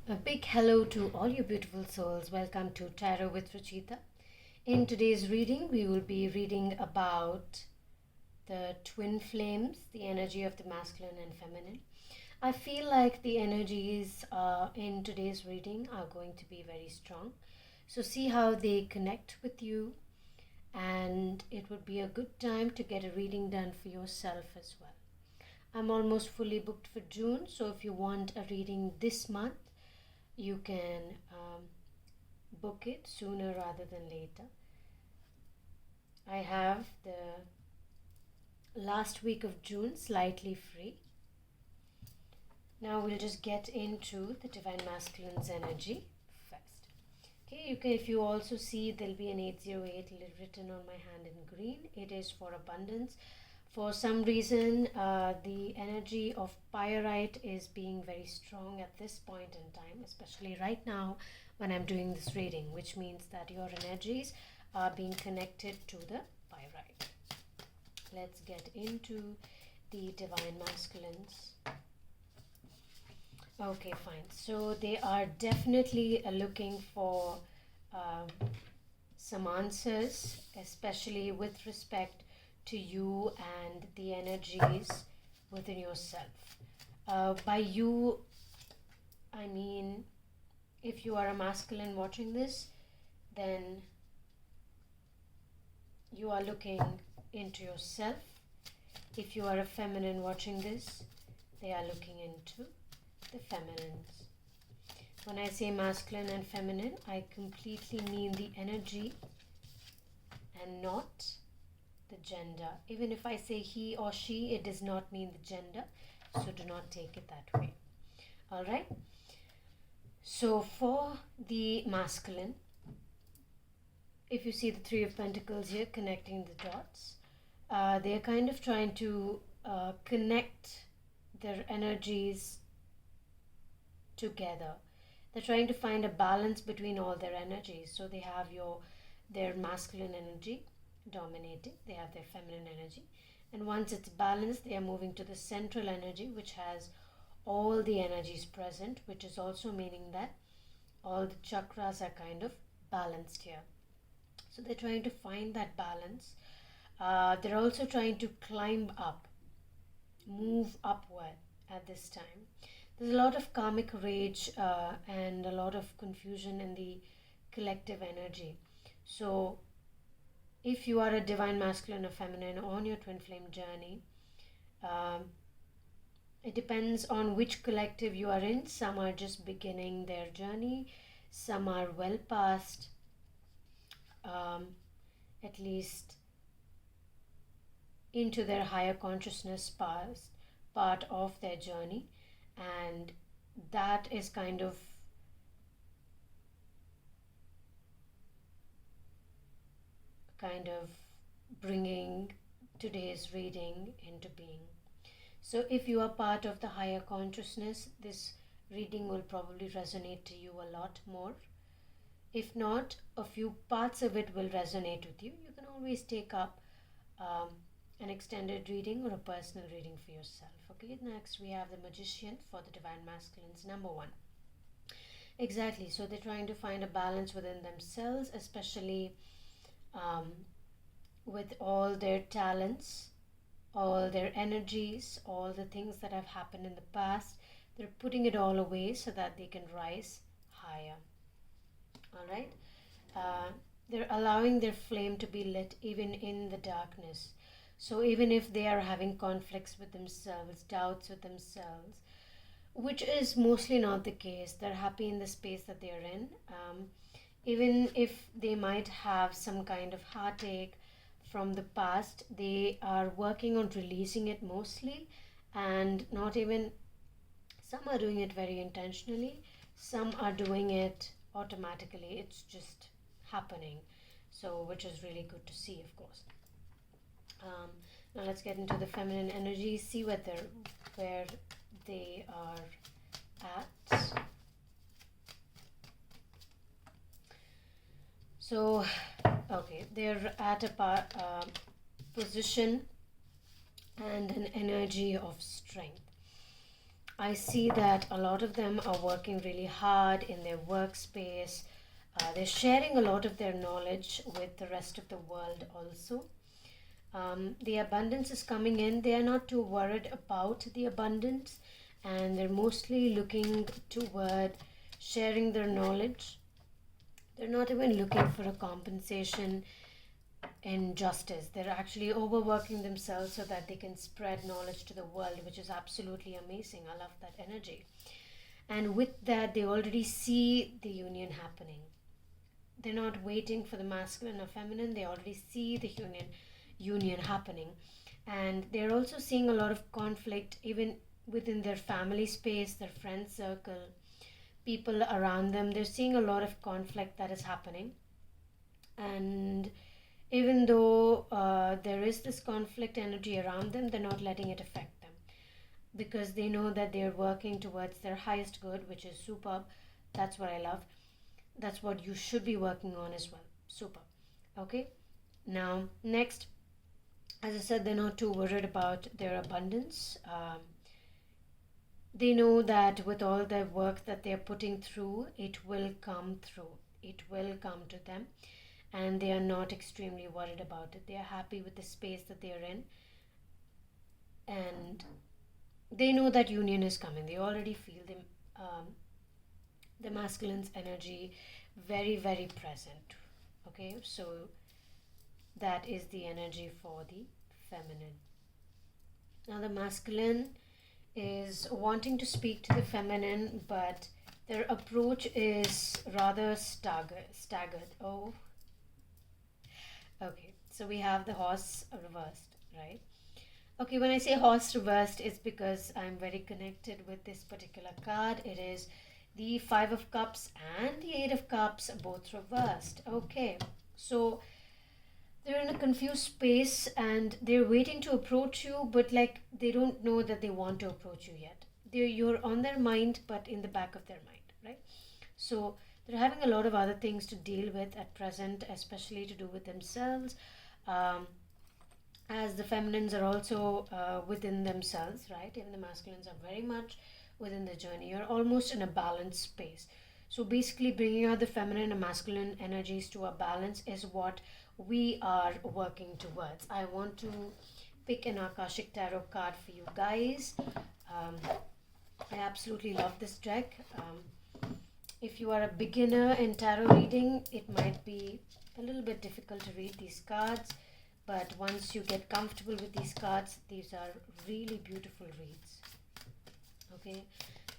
A big hello to all you beautiful souls. Welcome to Tarot with Ruchitaa. In today's reading, we will be reading about the twin flames, the energy of the masculine and feminine. I feel like the energies in today's reading are going to be very strong. So see how they connect with you, and it would be a good time to get a reading done for yourself as well. I'm almost fully booked for June, so if you want a reading this month, you can book it sooner rather than later. I have the last week of June slightly free. Now we'll just get into the Divine Masculine's energy first. Okay, if you also see, there'll be an 808 written on my hand in green. It is for abundance. For some reason, the energy of pyrite is being very strong at this point in time, especially right now when I'm doing this reading, which means that your energies are being connected to the pyrite. Let's get into the Divine Masculines. Okay, fine. So they are definitely looking for some answers, especially with respect to you and the energies within yourself. By you, I mean, if you are a masculine watching this, then you are looking into yourself. If you are a feminine watching this, they are looking into the feminines. When I say masculine and feminine, I completely mean the energy and not the gender. Even if I say he or she, it does not mean the gender, so do not take it that way. All right, so for the masculine, if you see the Three of Pentacles here connecting the dots, they're kind of trying to connect their energies together. They're trying to find a balance between all their energies. So they have their masculine energy dominating, they have their feminine energy, and once it's balanced, they are moving to the central energy, which has all the energies present, which is also meaning that all the chakras are kind of balanced here. So they're trying to find that balance. They're also trying to climb up, move upward at this time. There's a lot of karmic rage and a lot of confusion in the collective energy. So if you are a divine masculine or feminine on your twin flame journey, it depends on which collective you are in. Some are just beginning their journey, some are well past, at least into their higher consciousness part of their journey, and that is kind of bringing today's reading into being. So if you are part of the higher consciousness, this reading will probably resonate to you a lot more. If not, a few parts of it will resonate with you. You can always take up an extended reading or a personal reading for yourself. Okay, next we have the Magician for the Divine Masculines, number 1. Exactly, so they're trying to find a balance within themselves, especially with all their talents, all their energies, all the things that have happened in the past. They're putting it all away so that they can rise higher. All right, they're allowing their flame to be lit even in the darkness. So even if they are having conflicts with themselves, doubts with themselves, which is mostly not the case, they're happy in the space that they're in. Even if they might have some kind of heartache from the past, they are working on releasing it mostly, and not even, some are doing it very intentionally, some are doing it automatically, it's just happening. So which is really good to see, of course. Now let's get into the feminine energy, see where they are at. So okay, they're at a position and an energy of strength. I see that a lot of them are working really hard in their workspace. They're sharing a lot of their knowledge with the rest of the world also. The abundance is coming in. They are not too worried about the abundance, and they're mostly looking toward sharing their knowledge. They're not even looking for a compensation in justice. They're actually overworking themselves so that they can spread knowledge to the world, which is absolutely amazing. I love that energy. And with that, they already see the union happening. They're not waiting for the masculine or feminine. They already see the union happening. And they're also seeing a lot of conflict even within their family space, their friend circle, people around them. They're seeing a lot of conflict that is happening. And even though there is this conflict energy around them, they're not letting it affect them, because they know that they're working towards their highest good, which is superb. That's what I love. That's what you should be working on as well. Super. Okay. Now, next, as I said, they're not too worried about their abundance. They know that with all the work that they're putting through, it will come through. It will come to them. And they are not extremely worried about it. They are happy with the space that they are in. And they know that union is coming. They already feel the masculine's energy very, very present. Okay, so that is the energy for the feminine. Now the masculine is wanting to speak to the feminine, but their approach is rather staggered. Oh, okay. So we have the horse reversed, right? Okay, when I say horse reversed, it's because I'm very connected with this particular card. It is the 5 of Cups and the 8 of Cups, both reversed. Okay, so they're in a confused space and they're waiting to approach you, but like they don't know that they want to approach you yet. You're on their mind, but in the back of their mind, right? So they're having a lot of other things to deal with at present, especially to do with themselves. As the feminines are also within themselves, right? Even the masculines are very much within the journey. You're almost in a balanced space. So basically bringing out the feminine and masculine energies to a balance is what we are working towards. I want to pick an Akashic Tarot card for you guys. I absolutely love this deck. If you are a beginner in tarot reading, it might be a little bit difficult to read these cards, but once you get comfortable with these cards, these are really beautiful reads. Okay,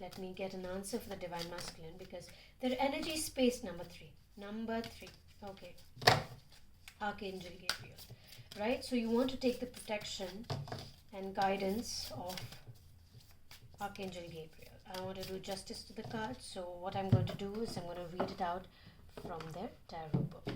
let me get an answer for the Divine Masculine, because their energy space number 3. Okay, Archangel Gabriel, right? So you want to take the protection and guidance of Archangel Gabriel. I want to do justice to the cards, so what I'm going to do is I'm going to read it out from their tarot book.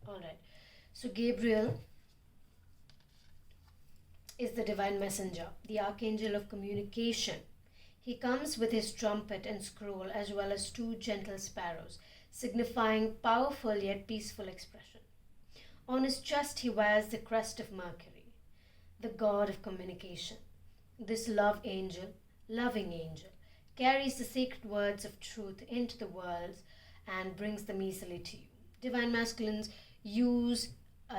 Alright, so Gabriel is the divine messenger, the archangel of communication. He comes with his trumpet and scroll, as well as 2 gentle sparrows, signifying powerful yet peaceful expression. On his chest he wears the crest of Mercury, the god of communication. This loving angel, carries the sacred words of truth into the world and brings them easily to you. Divine masculines use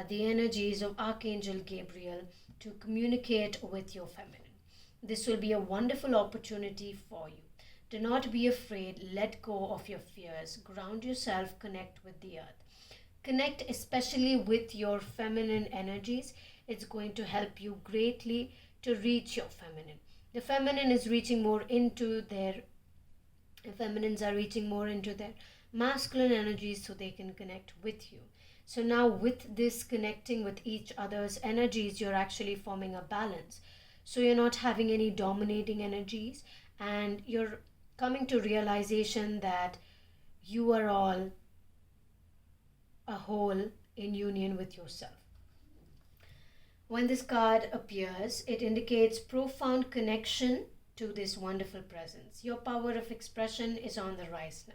the energies of Archangel Gabriel to communicate with your feminine. This will be a wonderful opportunity for you. Do not be afraid. Let go of your fears. Ground yourself. Connect with the earth. Connect especially with your feminine energies. It's going to help you greatly to reach your feminine. The feminine is reaching more into their feminines are reaching more into their masculine energies so they can connect with you. So now with this connecting with each other's energies, you're actually forming a balance. So you're not having any dominating energies, and you're coming to realization that you are all a whole in union with yourself. When this card appears, it indicates profound connection to this wonderful presence. Your power of expression is on the rise now.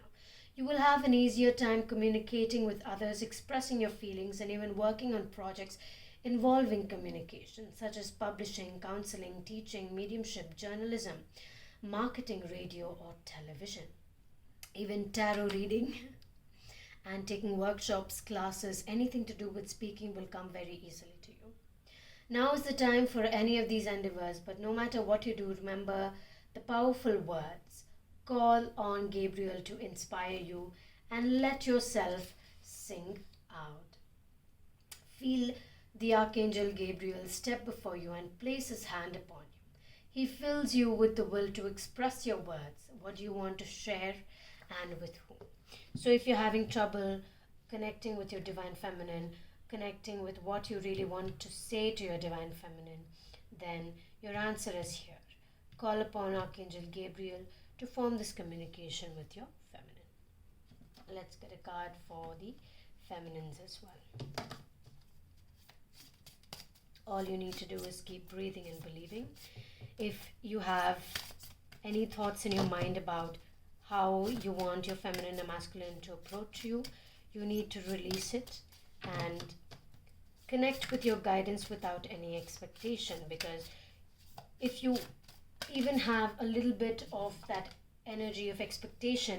You will have an easier time communicating with others, expressing your feelings, and even working on projects involving communication, such as publishing, counseling, teaching, mediumship, journalism, marketing, radio, or television. Even tarot reading and taking workshops, classes, anything to do with speaking will come very easily to you. Now is the time for any of these endeavors, but no matter what you do, remember the powerful words. Call on Gabriel to inspire you and let yourself sing out. Feel the Archangel Gabriel step before you and place his hand upon you. He fills you with the will to express your words, what you want to share and with whom. So if you're having trouble connecting with your divine feminine, connecting with what you really want to say to your divine feminine, then your answer is here. Call upon Archangel Gabriel to form this communication with your feminine. Let's get a card for the feminines as well. All you need to do is keep breathing and believing. If you have any thoughts in your mind about how you want your feminine or masculine to approach you, you need to release it and connect with your guidance without any expectation, because if you even have a little bit of that energy of expectation,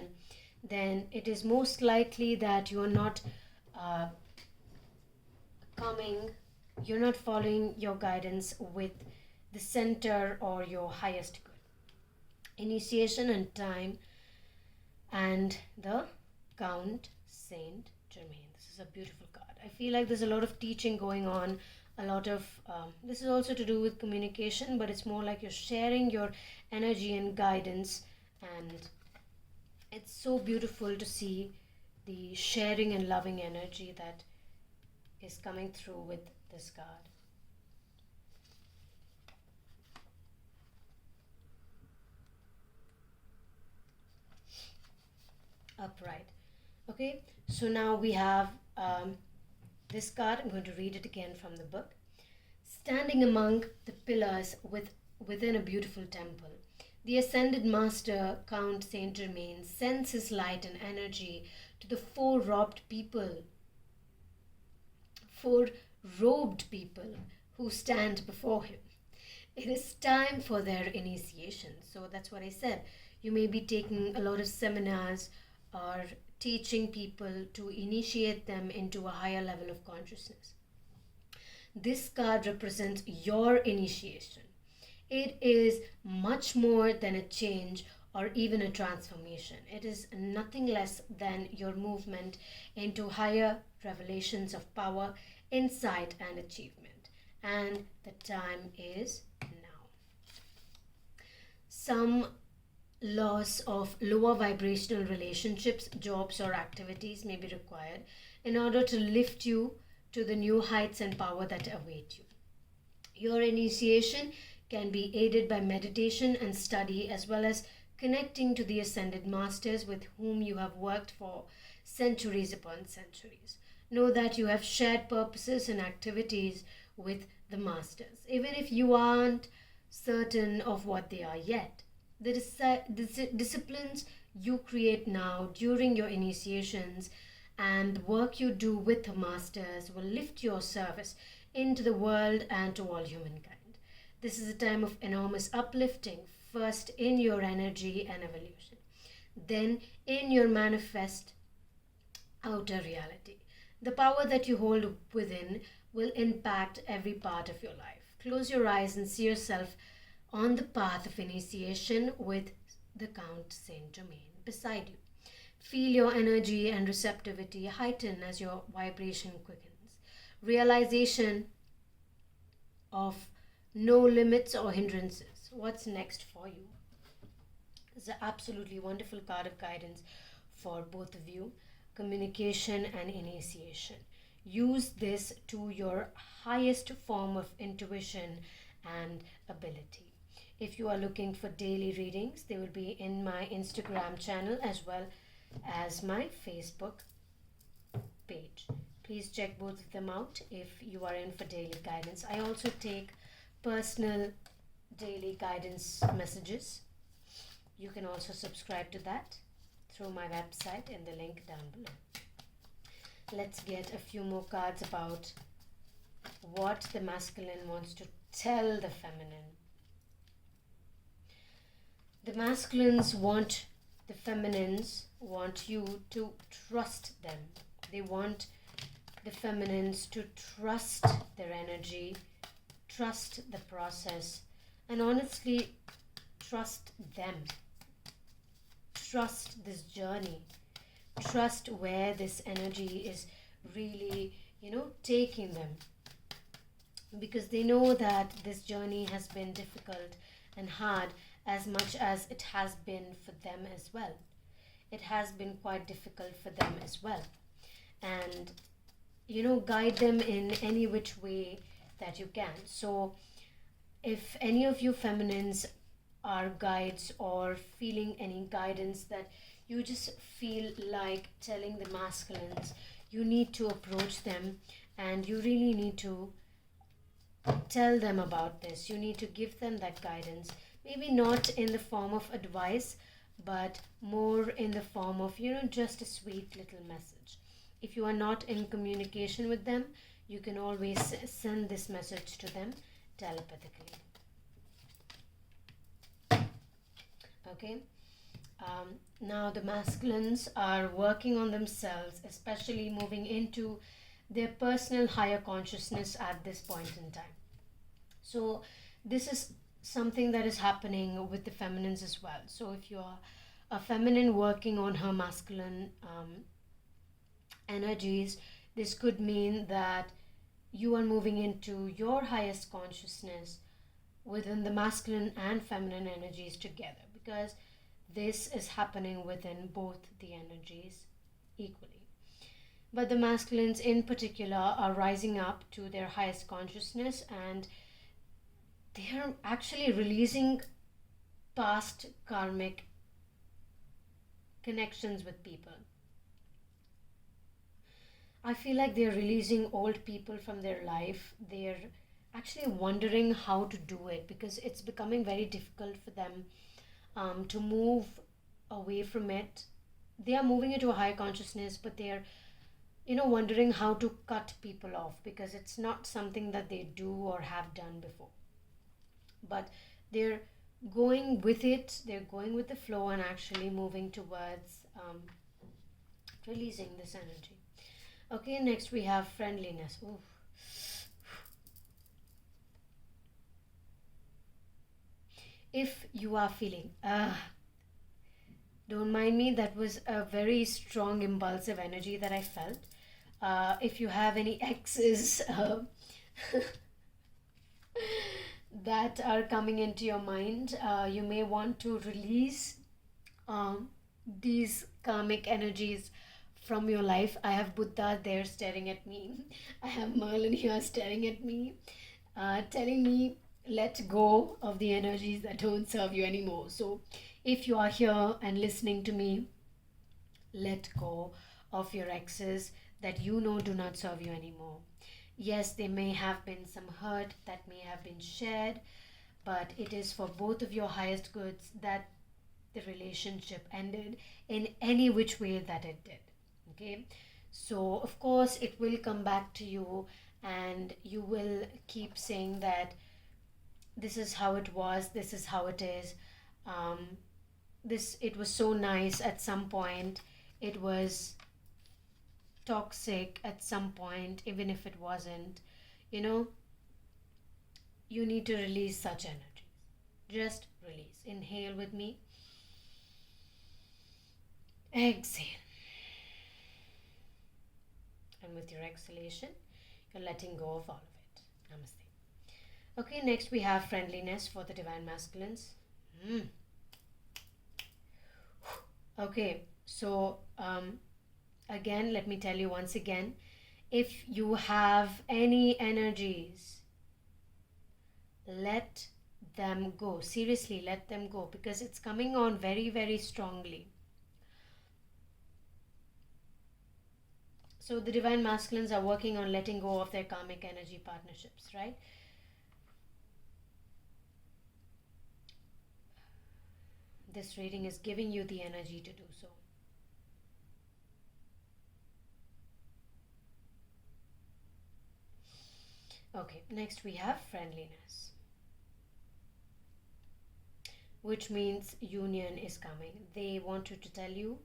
then it is most likely that you're not you're not following your guidance with the center or your highest good. Initiation and time and the Count Saint Germain. This is a beautiful card. I feel like there's a lot of teaching going on, a lot of this is also to do with communication, but it's more like you're sharing your energy and guidance, and it's so beautiful to see the sharing and loving energy that is coming through with this card. Upright. Okay, so now we have this card. I'm going to read it again from the book. Standing among the pillars within a beautiful temple, the ascended master, Count Saint Germain, sends his light and energy to the four robed people who stand before him. It is time for their initiation. So that's what I said. You may be taking a lot of seminars or teaching people to initiate them into a higher level of consciousness. This card represents your initiation. It is much more than a change or even a transformation. It is nothing less than your movement into higher revelations of power, insight, and achievement. And the time is now. Some loss of lower vibrational relationships, jobs, or activities may be required in order to lift you to the new heights and power that await you. Your initiation can be aided by meditation and study, as well as connecting to the ascended masters with whom you have worked for centuries upon centuries. Know that you have shared purposes and activities with the masters, even if you aren't certain of what they are yet. The disciplines you create now during your initiations and the work you do with the masters will lift your service into the world and to all humankind. This is a time of enormous uplifting, first in your energy and evolution, then in your manifest outer reality. The power that you hold within will impact every part of your life. Close your eyes and see yourself on the path of initiation with the Count Saint Germain beside you. Feel your energy and receptivity heighten as your vibration quickens. Realization of no limits or hindrances. What's next for you? It's an absolutely wonderful card of guidance for both of you. Communication and initiation. Use this to your highest form of intuition and ability. If you are looking for daily readings, they will be in my Instagram channel as well as my Facebook page. Please check both of them out if you are in for daily guidance. I also take personal daily guidance messages. You can also subscribe to that through my website in the link down below. Let's get a few more cards about what the masculine wants to tell the feminine. The masculines want, the feminines want you to trust them. They want the feminines to trust their energy, trust the process, and honestly, trust them. Trust this journey. Trust where this energy is really, taking them. Because they know that this journey has been difficult and hard as much as it has been for them as well. It has been quite difficult for them as well. And, guide them in any which way that you can. So, if any of you feminines are guides or feeling any guidance that you just feel like telling the masculines, you need to approach them and you really need to tell them about this. You need to give them that guidance. Maybe not in the form of advice, but more in the form of, just a sweet little message. If you are not in communication with them, you can always send this message to them telepathically. Okay? Now the masculines are working on themselves, especially moving into their personal higher consciousness at this point in time. So this is something that is happening with the feminines as well. So if you are a feminine working on her masculine energies, this could mean that you are moving into your highest consciousness within the masculine and feminine energies together, because this is happening within both the energies equally. But the masculines in particular are rising up to their highest consciousness, and they are actually releasing past karmic connections with people. I feel like they're releasing old people from their life. They're actually wondering how to do it because it's becoming very difficult for them to move away from it. They are moving into a higher consciousness, but they're wondering how to cut people off because it's not something that they do or have done before. But they're going with it, they're going with the flow and actually moving towards releasing this energy. Okay, next we have friendliness. Ooh. If you are feeling, don't mind me, that was a very strong impulsive energy that I felt. If you have any exes that are coming into your mind, you may want to release these karmic energies from your life. I have Buddha there staring at me. I have Merlin here staring at me, telling me let go of the energies that don't serve you anymore. So if you are here and listening to me, let go of your exes that do not serve you anymore. Yes, there may have been some hurt that may have been shared, but it is for both of your highest goods that the relationship ended in any which way that it did. Okay, so of course it will come back to you and you will keep saying that this is how it was, this is how it is. It was so nice at some point, it was toxic at some point, even if it wasn't. You need to release such energies. Just release. Inhale with me. Exhale. And with your exhalation, you're letting go of all of it. Namaste. Okay, next we have friendliness for the divine masculines. Okay, so again, let me tell you once again, if you have any energies, let them go. Seriously, let them go, because it's coming on very, very strongly. So the divine masculines are working on letting go of their karmic energy partnerships, right? this reading is giving you the energy to do so. Okay, next we have friendliness, which means union is coming. They want to tell you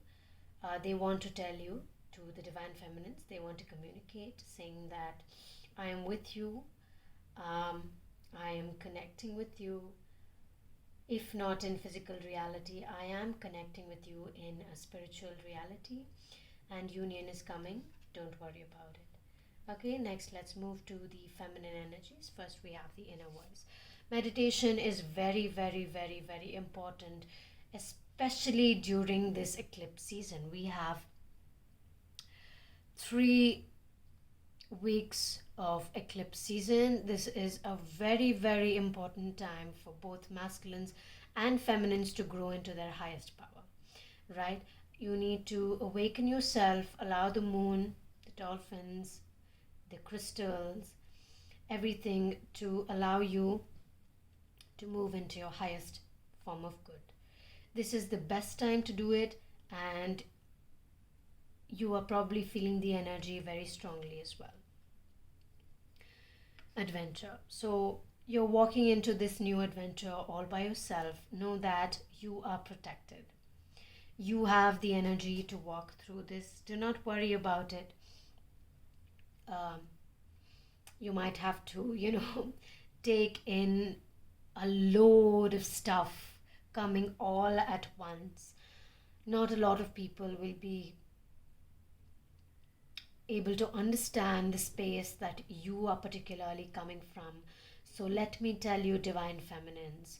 to the divine feminines, they want to communicate, saying that I am with you, I am connecting with you. If not in physical reality, I am connecting with you in a spiritual reality, and union is coming. Don't worry about it. Okay, next let's move to the feminine energies. First we have the inner voice. Meditation is very, very, very, very important, especially during this eclipse season. We have 3 weeks of eclipse season. This is a very, very important time for both masculines and feminines to grow into their highest power, right? You need to awaken yourself, allow the moon, the dolphins, the crystals, everything to allow you to move into your highest form of good. This is the best time to do it, and you are probably feeling the energy very strongly as well. Adventure. So you're walking into this new adventure all by yourself. Know that you are protected. You have the energy to walk through this. Do not worry about it. You might have to, take in a load of stuff coming all at once. Not a lot of people will be able to understand the space that you are particularly coming from. So let me tell you, divine feminines,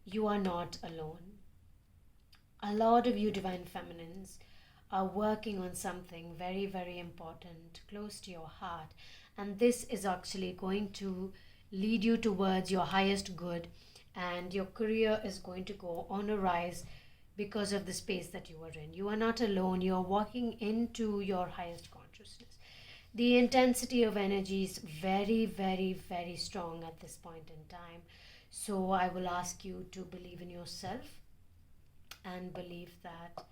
you are not alone. A lot of you divine feminines are working on something very, very important, close to your heart, and this is actually going to lead you towards your highest good, and your career is going to go on a rise because of the space that you are in. You are not alone. You are walking into your highest consciousness. The intensity of energy is very, very, very strong at this point in time. So I will ask you to believe in yourself and believe that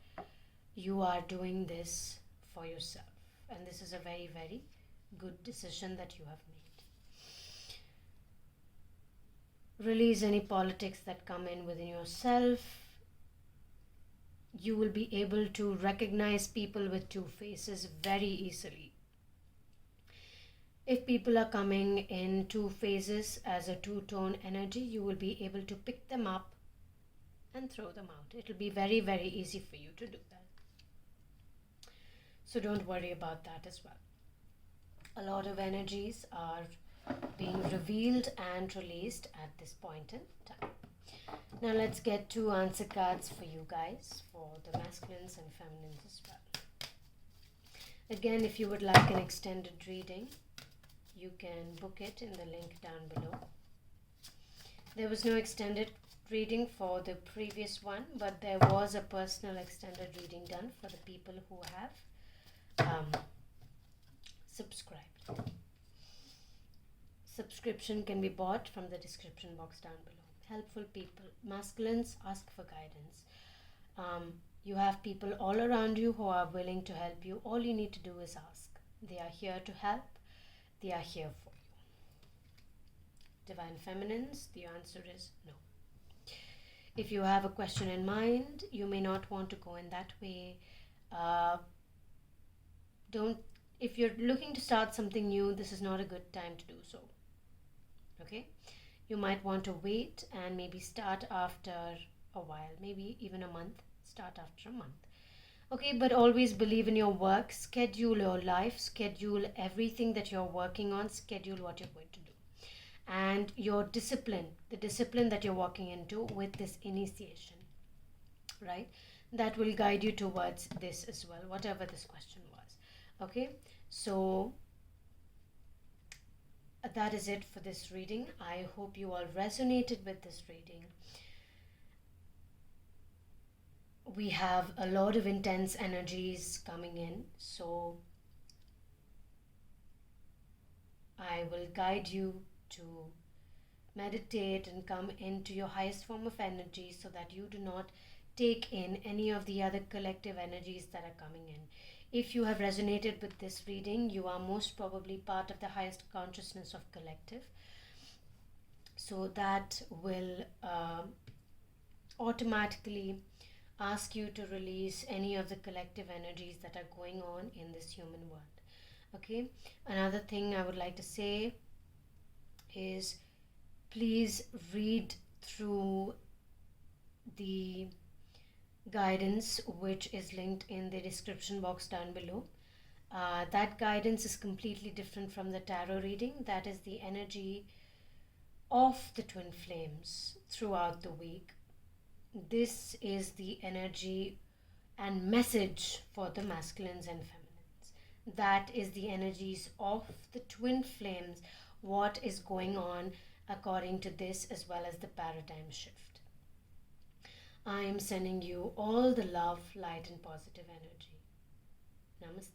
you are doing this for yourself. And this is a very, very good decision that you have made. Release any politics that come in within yourself. You will be able to recognize people with 2 faces very easily. If people are coming in 2 phases as a 2-tone energy, you will be able to pick them up and throw them out. It will be very, very easy for you to do that. So don't worry about that as well. A lot of energies are being revealed and released at this point in time. Now let's get 2 answer cards for you guys, for the masculines and feminines as well. Again, if you would like an extended reading, you can book it in the link down below. There was no extended reading for the previous one, but there was a personal extended reading done for the people who have subscribed. Subscription can be bought from the description box down below. Helpful people. Masculines, ask for guidance. You have people all around you who are willing to help you. All you need to do is ask. They are here to help. They are here for you. Divine feminines, the answer is no. If you have a question in mind, you may not want to go in that way. If you're looking to start something new, this is not a good time to do so. Okay? You might want to wait and maybe start after a while, maybe even a month. Start after a month. Okay, but always believe in your work. Schedule your life. Schedule everything that you're working on. Schedule what you're going to do. And your discipline, the discipline that you're walking into with this initiation, right? That will guide you towards this as well, whatever this question was. Okay, so that is it for this reading. I hope you all resonated with this reading. We have a lot of intense energies coming in, so I will guide you to meditate and come into your highest form of energy so that you do not take in any of the other collective energies that are coming in. If you have resonated with this reading, you are most probably part of the highest consciousness of collective. So that will automatically ask you to release any of the collective energies that are going on in this human world. Okay, another thing I would like to say is please read through the guidance which is linked in the description box down below. That guidance is completely different from the tarot reading. That is the energy of the twin flames throughout the week. This is the energy and message for the masculines and feminines. That is the energies of the twin flames, what is going on according to this, as well as the paradigm shift. I am sending you all the love, light, and positive energy. Namaste.